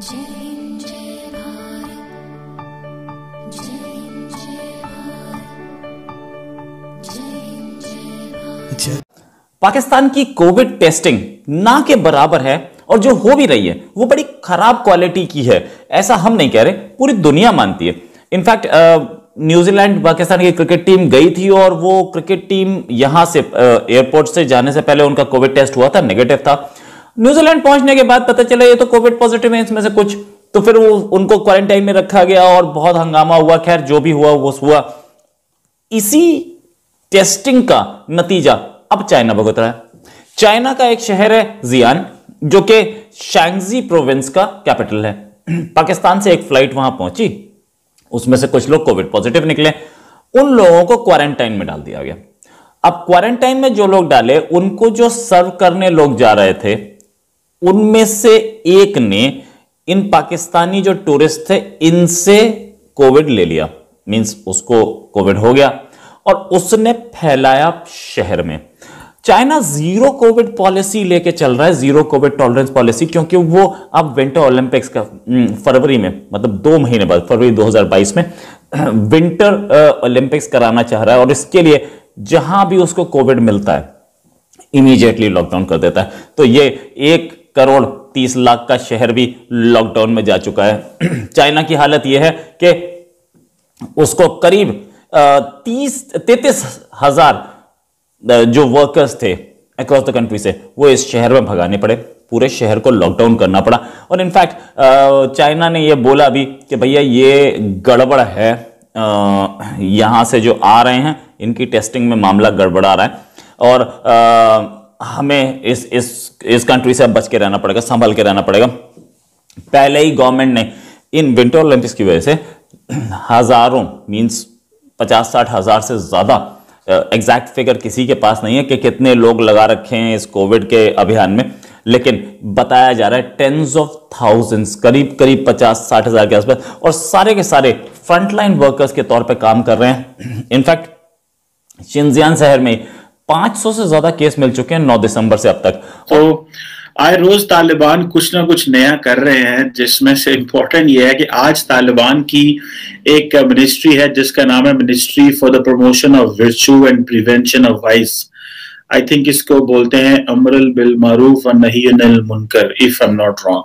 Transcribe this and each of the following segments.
जय हिंद जय भारत, जय हिंद जय भारत, जय हिंद जय भारत। पाकिस्तान की कोविड टेस्टिंग ना के बराबर है और जो हो भी रही है वो बड़ी खराब क्वालिटी की है, ऐसा हम नहीं कह रहे, पूरी दुनिया मानती है। इनफैक्ट न्यूजीलैंड पाकिस्तान की क्रिकेट टीम गई थी और वो क्रिकेट टीम यहां से एयरपोर्ट से जाने से पहले उनका कोविड टेस्ट हुआ था, नेगेटिव था। न्यूजीलैंड पहुंचने के बाद पता चला ये तो कोविड पॉजिटिव है इसमें से कुछ, तो फिर वो उनको क्वारंटाइन में रखा गया और बहुत हंगामा हुआ। खैर जो भी हुआ वो हुआ। इसी टेस्टिंग का नतीजा अब चाइना भुगत रहा है। चाइना का एक शहर है जियान, जो कि शैंगजी प्रोविंस का कैपिटल है। पाकिस्तान से एक फ्लाइट वहां पहुंची, उसमें से कुछ लोग कोविड पॉजिटिव निकले, उन लोगों को क्वारंटाइन में डाल दिया गया। अब क्वारंटाइन में जो लोग डाले, उनको जो सर्व करने लोग जा रहे थे, उनमें से एक ने इन पाकिस्तानी जो टूरिस्ट थे इनसे कोविड ले लिया, मींस उसको कोविड हो गया और उसने फैलाया शहर में। चाइना जीरो कोविड पॉलिसी लेके चल रहा है, जीरो कोविड टॉलरेंस पॉलिसी, क्योंकि वो अब विंटर ओलंपिक्स का फरवरी में, मतलब 2 महीने बाद, फरवरी 2022 में विंटर ओलंपिक्स कराना चाह रहा है और इसके लिए जहां भी उसको कोविड मिलता है इमीडिएटली लॉकडाउन कर देता है। तो ये 1,30,00,000 का शहर भी लॉकडाउन में जा चुका है। चाइना की हालत यह है कि उसको करीब 33,000 जो वर्कर्स थे अक्रॉस द कंट्री से, वो इस शहर में भगाने पड़े, पूरे शहर को लॉकडाउन करना पड़ा। और इनफैक्ट चाइना ने ये बोला भी कि भैया ये गड़बड़ है, यहां से जो आ रहे हैं इनकी टेस्टिंग में मामला गड़बड़ा रहा है और हमें इस कंट्री से अब बच के रहना पड़ेगा, संभल के रहना पड़ेगा। पहले ही गवर्नमेंट ने इन विंटर ओलंपिक्स की वजह से हजारों, मींस 50-60 हजार से ज्यादा, एग्जैक्ट फिगर किसी के पास नहीं है कि कितने लोग लगा रखे हैं इस कोविड के अभियान में, लेकिन बताया जा रहा है टेंस ऑफ थाउजेंड्स, करीब 50-60 हजार के आसपास, और सारे के सारे फ्रंटलाइन वर्कर्स के तौर पे काम कर रहे हैं। इनफैक्ट शिनजियांग शहर में 500 से ज्यादा केस मिल चुके हैं 9 दिसंबर से अब तक। तो आए रोज तालिबान कुछ ना कुछ नया कर रहे हैं, जिसमें से इंपॉर्टेंट यह है कि आज तालिबान की एक मिनिस्ट्री है जिसका नाम है ministry for the promotion of virtue and prevention of vice. I think इसको बोलते हैं अमरुल बिल मारूफ व नही Anil Munkar, if I am not wrong.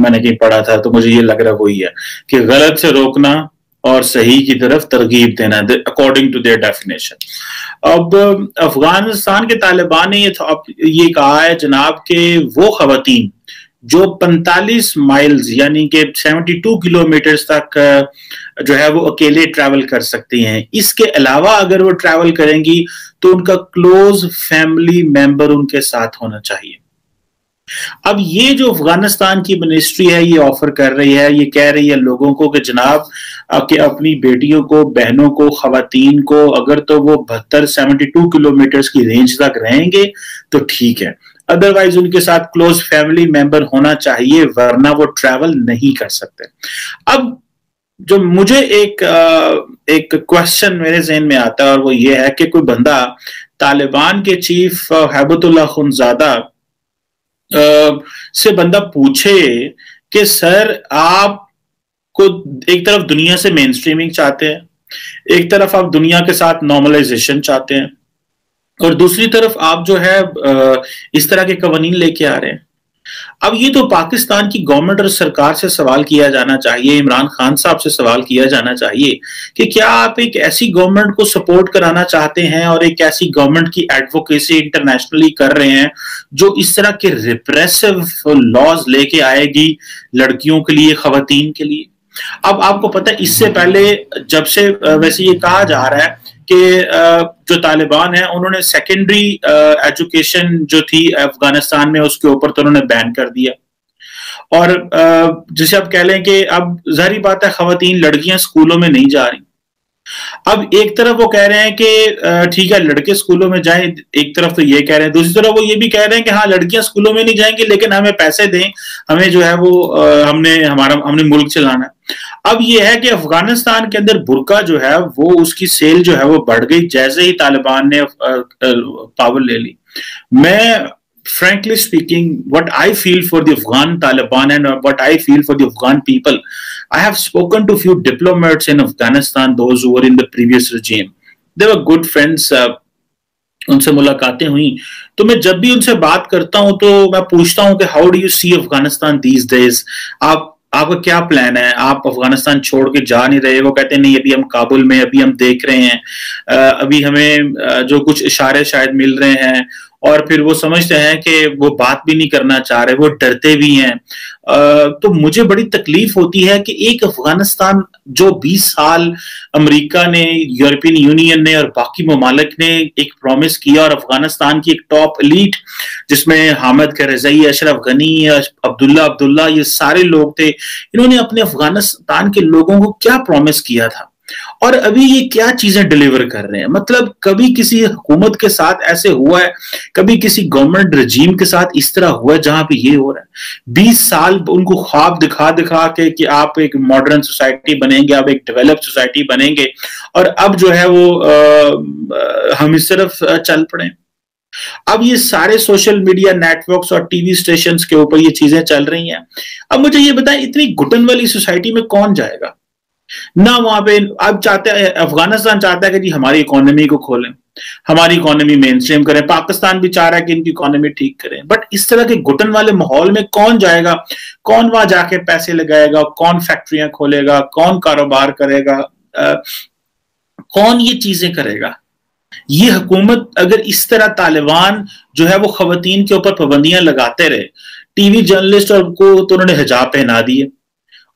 मैंने कहीं पढ़ा था तो मुझे ये लग रहा वही है कि गलत से रोकना और सही की तरफ तरगीब देना, अकॉर्डिंग टू देयर डेफिनेशन। अब अफगानिस्तान के तालिबान ने ये कहा है जनाब कि वो खवातीन जो 45 माइल्स यानी कि 72 किलोमीटर तक जो है वो अकेले ट्रैवल कर सकती हैं, इसके अलावा अगर वो ट्रैवल करेंगी तो उनका क्लोज फैमिली मेंबर उनके साथ होना चाहिए। अब ये जो अफगानिस्तान की मिनिस्ट्री है ये ऑफर कर रही है, ये कह रही है लोगों को कि जनाब कि अपनी बेटियों को, बहनों को, खवातीन को अगर तो वो 72 किलोमीटर की रेंज तक रहेंगे तो ठीक है, अदरवाइज उनके साथ क्लोज फैमिली मेंबर होना चाहिए, वरना वो ट्रैवल नहीं कर सकते। अब जो मुझे एक क्वेश्चन मेरे ज़हन में आता है और वो ये है कि कोई बंदा तालिबान के चीफ हैबतुल्लाह खुनजादा से बंदा पूछे कि सर आपको एक तरफ दुनिया से मेन स्ट्रीमिंग चाहते हैं, एक तरफ आप दुनिया के साथ नॉर्मलाइजेशन चाहते हैं और दूसरी तरफ आप जो है इस तरह के कवानीन लेके आ रहे हैं। अब ये तो पाकिस्तान की गवर्नमेंट और सरकार से सवाल किया जाना चाहिए, इमरान खान साहब से सवाल किया जाना चाहिए कि क्या आप एक ऐसी गवर्नमेंट को सपोर्ट कराना चाहते हैं और एक ऐसी गवर्नमेंट की एडवोकेसी इंटरनेशनली कर रहे हैं जो इस तरह के रिप्रेसिव लॉज लेके आएगी लड़कियों के लिए, खवातीन के लिए। अब आपको पता है इससे पहले जब से वैसे ये कहा जा रहा है कि जो तालिबान है उन्होंने सेकेंडरी एजुकेशन जो थी अफगानिस्तान में उसके ऊपर तो उन्होंने बैन कर दिया और जिसे आप कह लें कि अब जाहिर बात है खवातीन, लड़कियां स्कूलों में नहीं जा रही। अब एक तरफ वो कह रहे हैं कि ठीक है लड़के स्कूलों में जाएं, एक तरफ तो ये कह रहे हैं, दूसरी तरफ वो ये भी कह रहे हैं कि हाँ लड़कियां स्कूलों में नहीं जाएंगी लेकिन हमें पैसे दें, हमें जो है वो हमने मुल्क चलाना है। अब ये है कि अफगानिस्तान के अंदर बुर्का जो है वो उसकी सेल जो है वो बढ़ गई जैसे ही तालिबान ने पावर ले ली। मैं frankly speaking, what I feel for the Afghan Taliban and what I feel for the Afghan people, I have spoken to a few diplomats in Afghanistan, those who were in the previous regime. They were good friends. उनसे मुलाकातें हुई, तो मैं जब भी उनसे बात करता हूं तो मैं पूछता हूं कि how do you see Afghanistan these days, आपका क्या प्लान है, आप अफगानिस्तान छोड़ के जा नहीं रहे? वो कहते हैं नहीं, अभी हम काबुल में, अभी हम देख रहे हैं, अभी हमें जो कुछ इशारे शायद मिल रहे हैं, और फिर वो समझते हैं कि वो बात भी नहीं करना चाह रहे, वो डरते भी हैं। तो मुझे बड़ी तकलीफ होती है कि एक अफगानिस्तान जो 20 साल अमेरिका ने, यूरोपियन यूनियन ने और बाकी ममालिक ने एक प्रॉमिस किया, और अफगानिस्तान की एक टॉप एलीट जिसमें हामिद करज़ई, अशरफ गनी, अब्दुल्ला, ये सारे लोग थे, इन्होंने अपने अफगानिस्तान के लोगों को क्या प्रॉमिस किया था, और अभी ये क्या चीजें डिलीवर कर रहे हैं। मतलब कभी किसी हुकूमत के साथ ऐसे हुआ है, कभी किसी गवर्नमेंट रजीम के साथ इस तरह हुआ है जहां पे ये हो रहा है। 20 साल उनको ख्वाब दिखा दिखा के कि आप एक मॉडर्न सोसाइटी बनेंगे, आप एक डेवलप्ड सोसाइटी बनेंगे, और अब जो है वो हम इस तरफ चल पड़े। अब ये सारे सोशल मीडिया नेटवर्क्स और टीवी स्टेशंस के ऊपर ये चीजें चल रही हैं। अब मुझे ये बताएं, इतनी घुटन वाली सोसाइटी में कौन जाएगा ना? वहां पे अब चाहते हैं, अफगानिस्तान चाहता है कि जी हमारी इकोनॉमी को खोलें, हमारी इकोनॉमी मेन स्ट्रीम करें, पाकिस्तान भी चाह रहा है कि इनकी इकोनॉमी ठीक करें, बट इस तरह के घुटन वाले माहौल में कौन जाएगा? कौन वहां जाके पैसे लगाएगा? कौन फैक्ट्रियां खोलेगा? कौन कारोबार करेगा? कौन ये चीजें करेगा? ये हुकूमत अगर इस तरह तालिबान जो है वो खवातीन के ऊपर पाबंदियां लगाते रहे, टीवी जर्नलिस्ट और को तो उन्होंने हिजाब पहना दिए,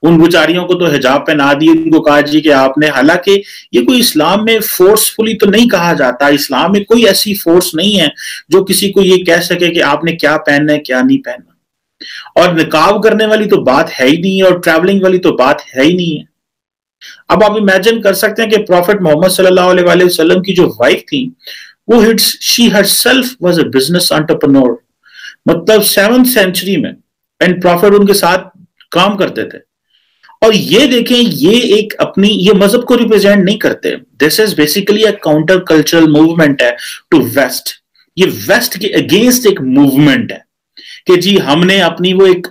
उन बेचारियों को तो हिजाब पहना दिए, उनको कहा जी कि आपने, हालांकि ये कोई इस्लाम में फोर्सफुली तो नहीं कहा जाता, इस्लाम में कोई ऐसी फोर्स नहीं है जो किसी को ये कह सके कि आपने क्या पहनना है क्या नहीं पहनना, और निकाब करने वाली तो बात है ही नहीं है, और ट्रैवलिंग वाली तो बात है ही नहीं है। अब आप इमेजिन कर सकते हैं कि प्रॉफिट मोहम्मद सल्लल्लाहु अलैहि वसल्लम की जो वाइफ थी, वो she herself was a business entrepreneur, मतलब 7th सेंचुरी में, एंड प्रॉफिट उनके साथ काम करते थे। और ये देखें, ये एक अपनी, ये मजहब को रिप्रेजेंट नहीं करते, this is basically a counter cultural movement है टू वेस्ट। ये वेस्ट के अगेंस्ट एक मूवमेंट है कि जी हमने अपनी वो एक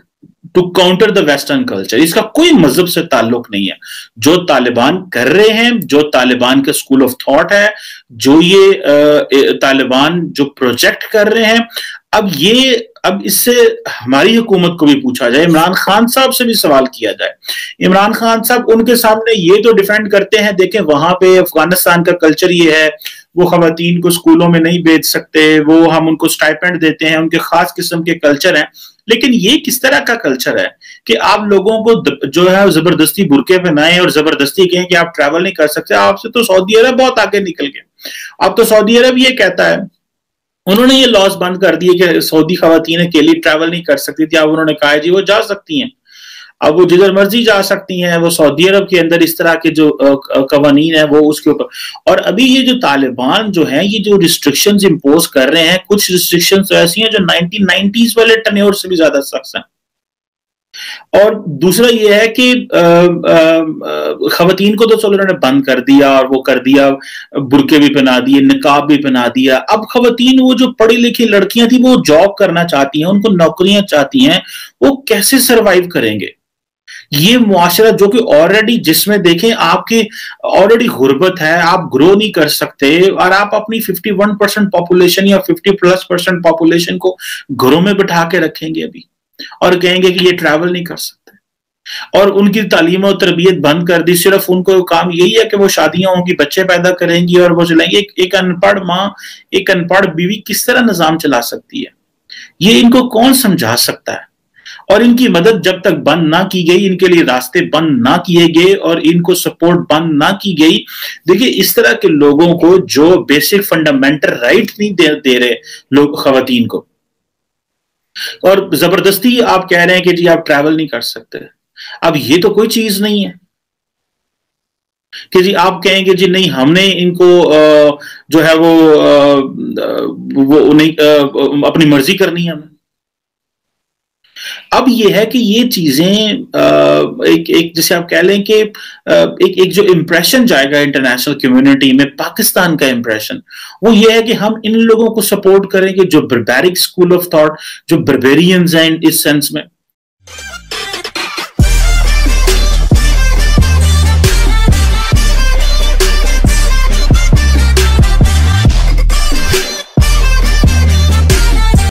to counter the western culture. इसका कोई मजहब से ताल्लुक नहीं है। जो तालिबान कर रहे हैं, जो तालिबान का स्कूल ऑफ थॉट है, जो ये तालिबान जो प्रोजेक्ट कर रहे हैं, अब इससे हमारी हुकूमत को भी पूछा जाए, इमरान खान साहब से भी सवाल किया जाए। इमरान खान साहब उनके सामने ये तो डिफेंड करते हैं, देखें वहां पे अफगानिस्तान का कल्चर ये है, वो खवातीन को स्कूलों में नहीं भेज सकते, वो हम उनको स्टाइपेंड देते हैं, उनके खास किस्म के कल्चर हैं। लेकिन ये किस तरह का कल्चर है कि आप लोगों को जो है जबरदस्ती बुरके पहनाएं और जबरदस्ती कहें कि आप ट्रैवल नहीं कर सकते? आपसे तो सऊदी अरब बहुत आगे निकल गए। अब तो सऊदी अरब ये कहता है, उन्होंने ये लॉस बंद कर दिए कि सऊदी खवातीन अकेली ट्रैवल नहीं कर सकती थी, अब उन्होंने कहा जी वो जा सकती हैं, अब वो जिधर मर्जी जा सकती हैं। वो सऊदी अरब के अंदर इस तरह के जो कवानीन है वो उसके ऊपर। और अभी ये जो तालिबान जो है, ये जो रिस्ट्रिक्शंस इंपोज कर रहे हैं, कुछ रिस्ट्रिक्शंस तो ऐसी हैं जो 1990s वाले टर्न्योर से भी ज्यादा सख्त हैं। और दूसरा ये है कि खवातीन को तो चलो उन्होंने बंद कर दिया, और वो कर दिया, बुरके भी पहना दिए, निकाब भी पहना दिया। अब खवातीन, वो जो पढ़ी लिखी लड़कियां थी, वो जॉब करना चाहती हैं, उनको नौकरियां चाहती हैं, वो कैसे सरवाइव करेंगे? ये मुआशरा जो कि ऑलरेडी, जिसमें देखें आपकी ऑलरेडी गुर्बत है, आप ग्रो नहीं कर सकते, और आप अपनी 51% पॉपुलेशन या 50+% पॉपुलेशन को घरों में बिठा के रखेंगे अभी, और कहेंगे कि ये ट्रैवल नहीं कर सकते, और उनकी तालीम और तरबियत बंद कर दी। सिर्फ उनको काम यही है कि वो शादियां होंगी, बच्चे पैदा करेंगी और वो चलाएंगे। एक अनपढ़ माँ, एक अनपढ़ बीवी किस तरह निजाम चला सकती है? ये इनको कौन समझा सकता है? और इनकी मदद जब तक बंद ना की गई, इनके लिए रास्ते बंद ना किए गए, और इनको सपोर्ट बंद ना की गई, देखिए इस तरह के लोगों को जो बेसिक फंडामेंटल राइट नहीं दे रहे लोग खवातीन को, और जबरदस्ती आप कह रहे हैं कि जी आप ट्रैवल नहीं कर सकते। अब ये तो कोई चीज नहीं है कि जी आप कहेंगे जी नहीं, हमने इनको जो है वो नहीं, अपनी मर्जी करनी है हमें। अब ये है कि ये चीजें एक जैसे आप कह लें कि एक जो इम्प्रेशन जाएगा इंटरनेशनल कम्युनिटी में पाकिस्तान का इम्प्रेशन, वो ये है कि हम इन लोगों को सपोर्ट करेंगे जो बर्बेरिक स्कूल ऑफ थॉट, जो बर्बेरियंस हैं इस सेंस में,